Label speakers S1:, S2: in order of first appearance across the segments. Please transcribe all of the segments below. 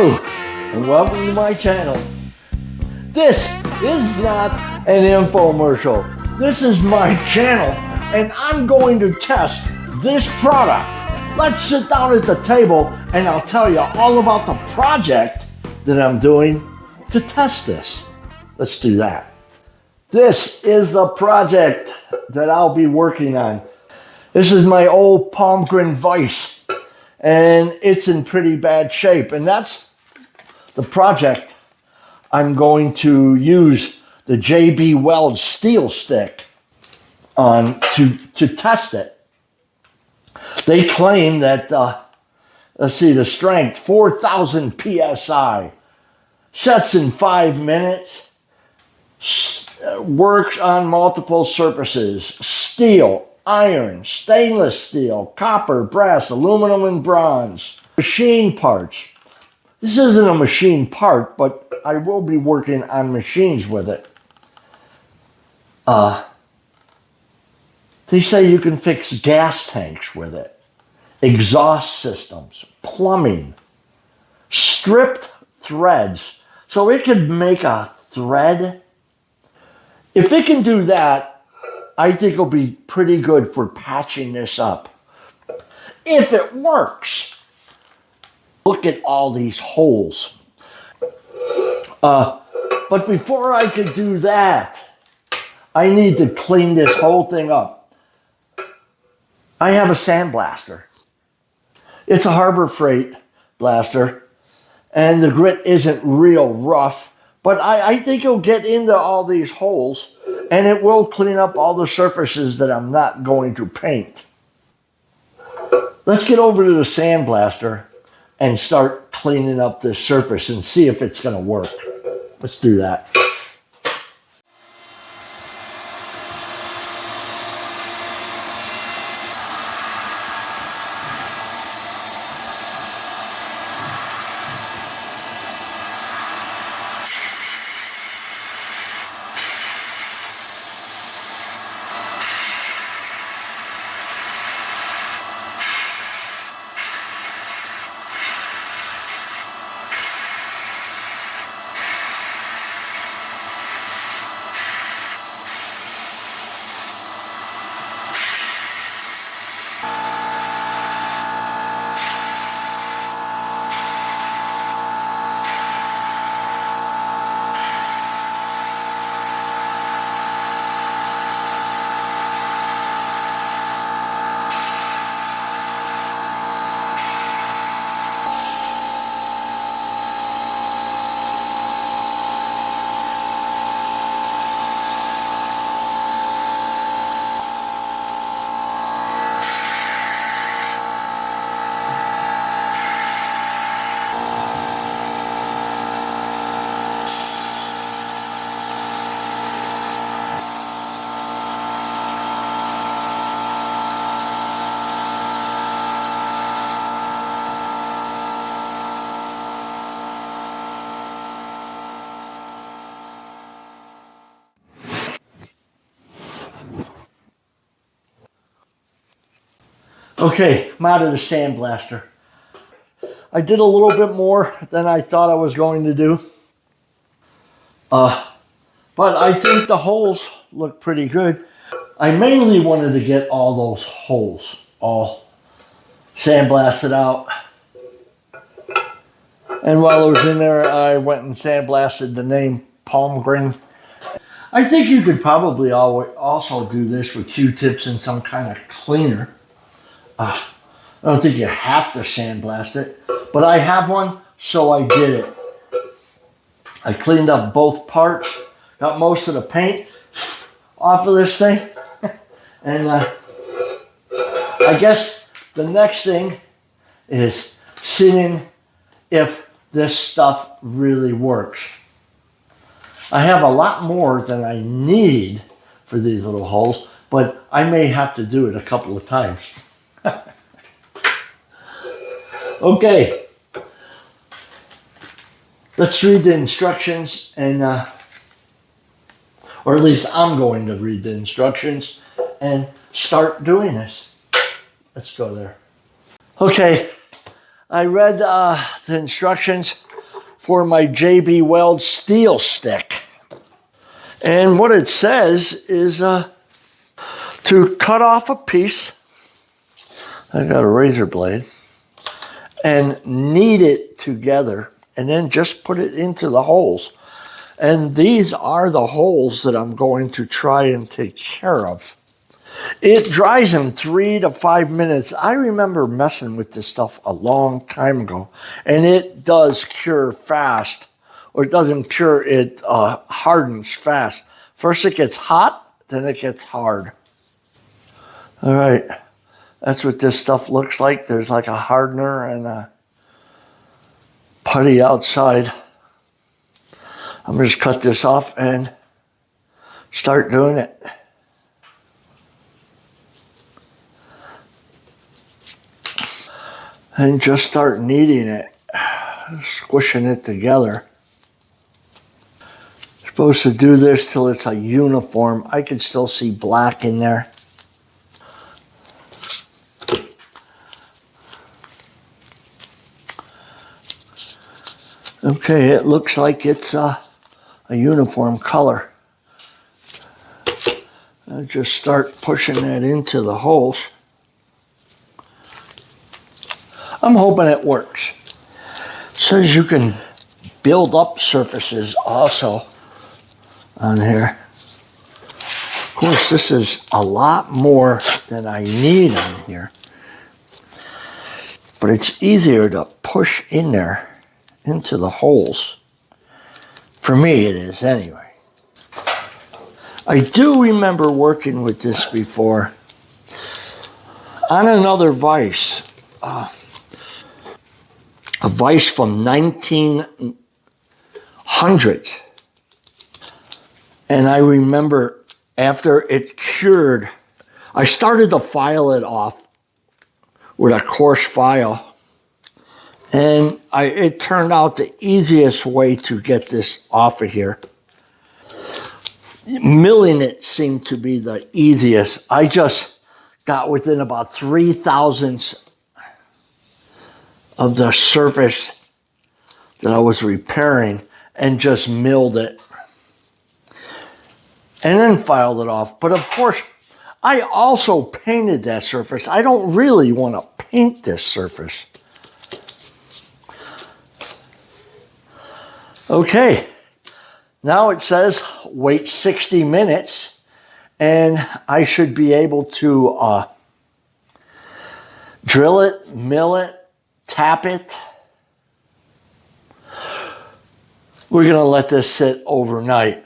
S1: Hello, and welcome to my channel. This is not an infomercial. This is my channel, and I'm going to test this product. Let's sit down at the table, and I'll tell you all about the project that I'm doing to test this. Let's do that. This is the project that I'll be working on. This is my old Palmgren vise, and it's in pretty bad shape, and that's the project I'm going to use the Weld steel stick on to test it. They claim that, let's see, the strength, 4,000 PSI, sets in 5 minutes, works on multiple surfaces, steel, iron, stainless steel, copper, brass, aluminum, and bronze. Machine parts. This isn't a machine part, but I will be working on machines with it. They say you can fix gas tanks with it, exhaust systems, plumbing, stripped threads. So it could make a thread. If it can do that, I think it'll be pretty good for patching this up. If it works. Look at all these holes. But before I could do that, I need to clean this whole thing up. I have a sandblaster. It's a Harbor Freight blaster, and the grit isn't real rough, but I think it'll get into all these holes, and it will clean up all the surfaces that I'm not going to paint. Let's get over to the sandblaster and start cleaning up this surface and see if it's going to work. Let's do that. Okay, I'm out of the sandblaster. I did a little bit more than I thought I was going to do. But I think the holes look pretty good. I mainly wanted to get all those holes all sandblasted out. And while I was in there, I went and sandblasted the name Palmgren. I think you could probably also do this with Q-tips and some kind of cleaner. I don't think you have to sandblast it, but I have one, so I did it. I cleaned up both parts, got most of the paint off of this thing, and I guess the next thing is seeing if this stuff really works. I have a lot more than I need for these little holes, but I may have to do it a couple of times. Okay, let's read the instructions, and or at least I'm going to read the instructions and start doing this. Let's go there. Okay, I read the instructions. for my JB Weld steel stick. And what it says is to cut off a piece. I got a razor blade. And knead it together. And then just put it into the holes. And these are the holes that I'm going to try and take care of. It dries in 3 to 5 minutes. I remember messing with this stuff a long time ago. And it does cure fast. Or it doesn't cure, it hardens fast. First it gets hot, then it gets hard. All right, that's what this stuff looks like. There's like a hardener and a putty outside. I'm going to just cut this off and start doing it. And just start kneading it, squishing it together. Supposed to do this till it's a uniform. I can still see black in there. Okay, it looks like it's a uniform color. I'll just start pushing that into the holes. I'm hoping it works. It says you can build up surfaces also on here. Of course, this is a lot more than I need on here. But it's easier to push in there into the holes. For me, it is anyway. I do remember working with this before on another vise. A vise from 1900. And I remember after it cured, I started to file it off with a coarse file. And it turned out the easiest way to get this off of here. Milling it seemed to be the easiest. I just got within about 0.003 of the surface that I was repairing and just milled it. And then filed it off. But of course, I also painted that surface. I don't really want to paint this surface. Okay, now it says wait 60 minutes and I should be able to drill it, mill it, tap it. We're going to let this sit overnight.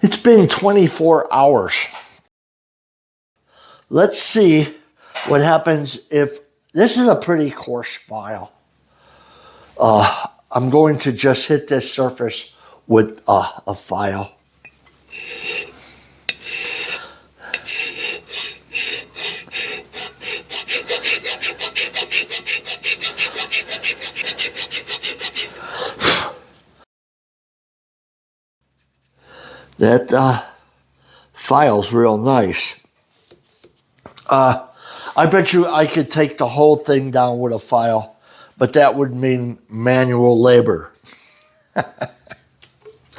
S1: It's been 24 hours. Let's see what happens if this is a pretty coarse file. I'm going to just hit this surface with a file. That file's real nice. I bet you I could take the whole thing down with a file, but that would mean manual labor.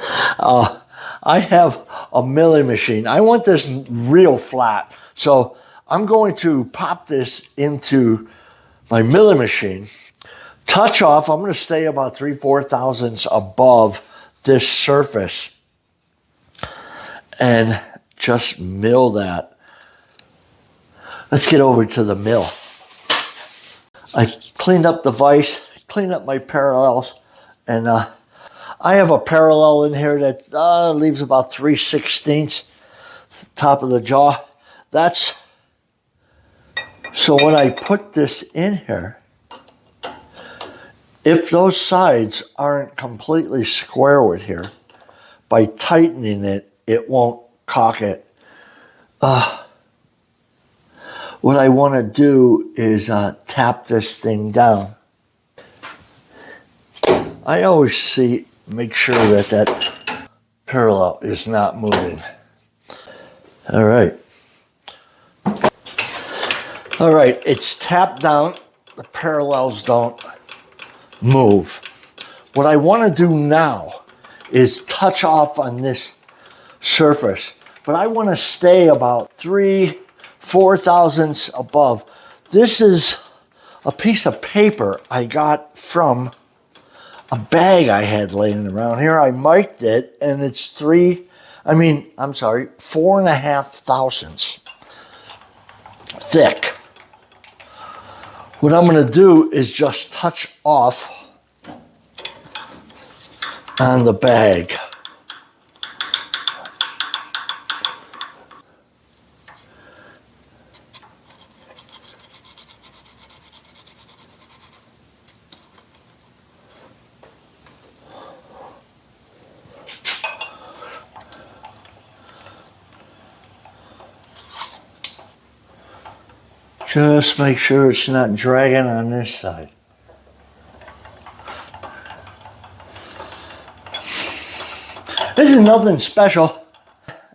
S1: I have a milling machine. I want this real flat, so I'm going to pop this into my milling machine. Touch off, I'm going to stay about 3/4 thousandths above this surface and just mill that. Let's get over to the mill. I cleaned up the vise, cleaned up my parallels, and I have a parallel in here that leaves about 3/16 top of the jaw. That's so when I put this in here, if those sides aren't completely square with here, by tightening it, it won't cock it. What I want to do is tap this thing down. I always make sure that that parallel is not moving. All right. All right, it's tapped down. The parallels don't move. What I want to do now is touch off on this surface, but I want to stay about 3-4 thousandths above. This is a piece of paper I got from a bag I had laying around here. I mic'd it, and it's 4.5 thousandths thick. What I'm going to do is just touch off on the bag. Just make sure it's not dragging on this side. This is nothing special.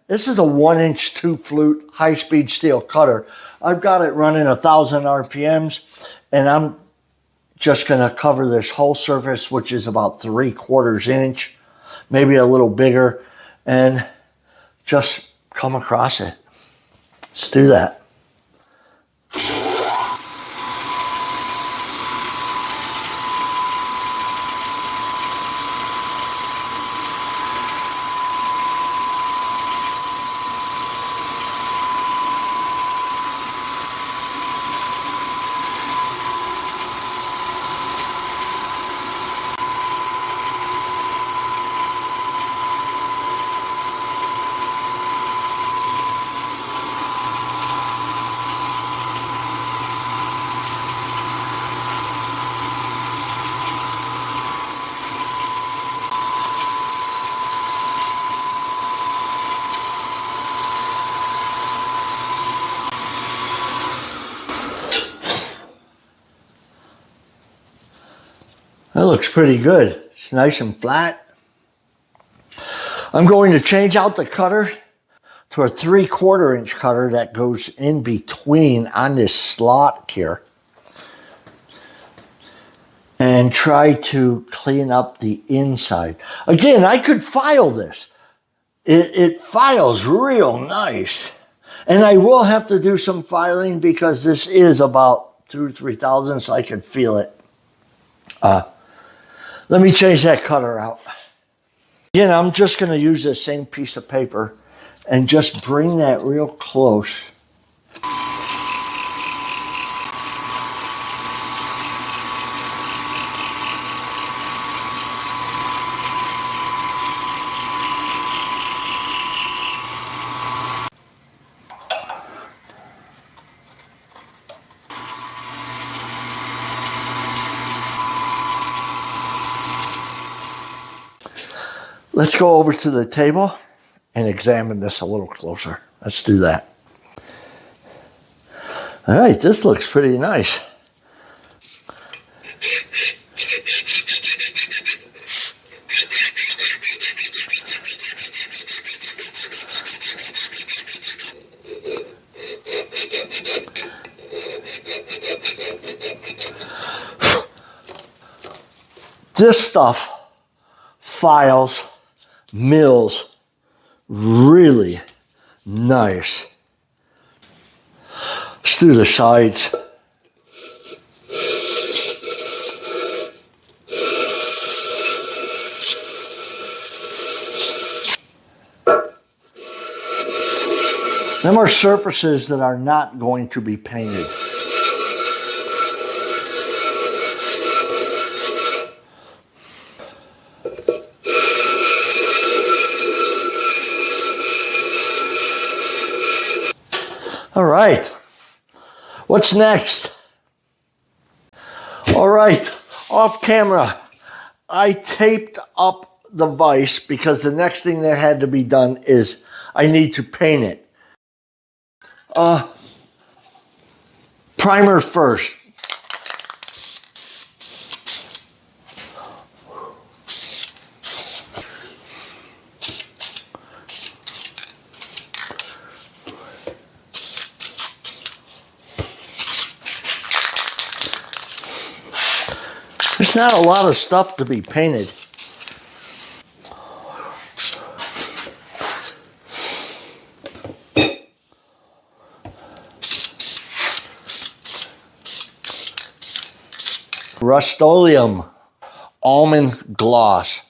S1: This is a 1-inch 2-flute high-speed steel cutter. I've got it running 1,000 RPMs, and I'm just going to cover this whole surface, which is about 3/4 inch, maybe a little bigger, and just come across it. Let's do that. That looks pretty good. It's nice and flat. I'm going to change out the cutter to a 3/4 inch cutter that goes in between on this slot here, and try to clean up the inside. Again, I could file this. It files real nice. And I will have to do some filing because this is about 2-3 thousandths. I can feel it. Let me change that cutter out. Again, I'm just going to use the same piece of paper and just bring that real close. Let's go over to the table and examine this a little closer. Let's do that. All right, this looks pretty nice. This stuff files, mills really nice. Let's do the sides. Them are surfaces that are not going to be painted. All right, what's next? All right, off camera, I taped up the vise because the next thing that had to be done is I need to paint it. Primer first. There's not a lot of stuff to be painted. Rust-Oleum almond gloss.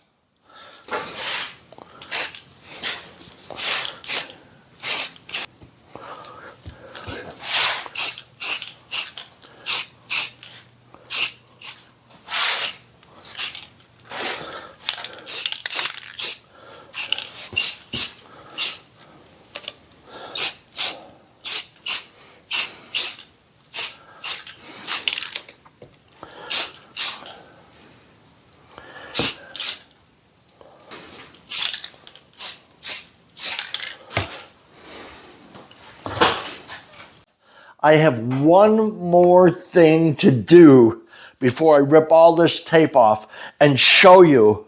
S1: I have one more thing to do before I rip all this tape off and show you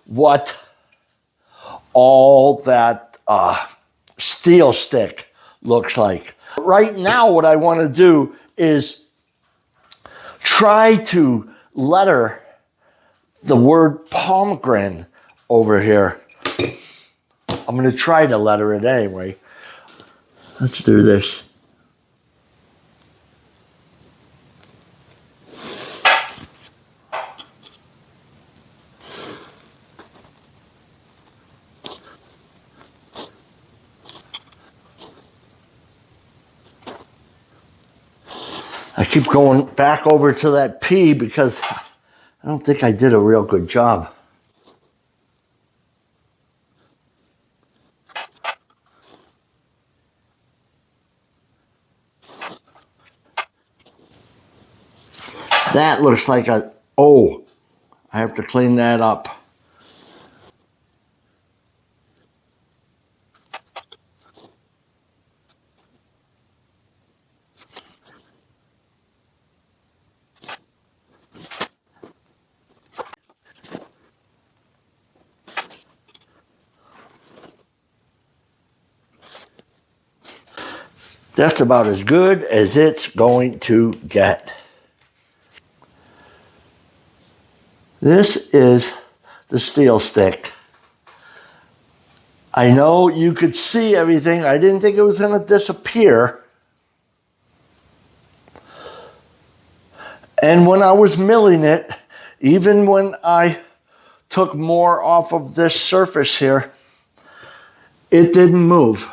S1: what all that steel stick looks like. Right now, what I want to do is try to letter the word Palmgren over here. I'm going to try to letter it anyway. Let's do this. I keep going back over to that P because I don't think I did a real good job. That looks like a O. I have to clean that up. That's about as good as it's going to get. This is the steel stick. I know you could see everything. I didn't think it was going to disappear. And when I was milling it, even when I took more off of this surface here, it didn't move.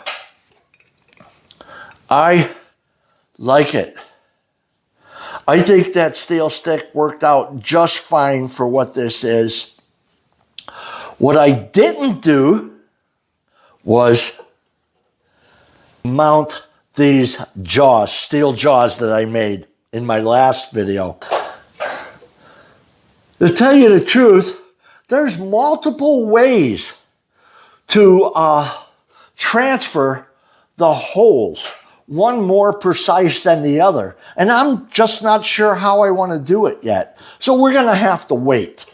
S1: I like it. I think that steel stick worked out just fine for what this is. What I didn't do was mount these jaws, steel jaws that I made in my last video. To tell you the truth, there's multiple ways to transfer the holes, one more precise than the other. And I'm just not sure how I want to do it yet. So we're going to have to wait.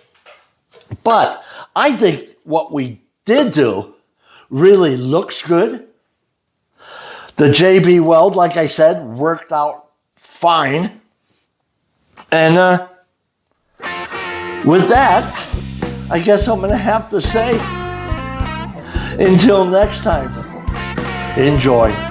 S1: But I think what we did do really looks good. The JB Weld, like I said, worked out fine. And with that, I guess I'm going to have to say, until next time, enjoy.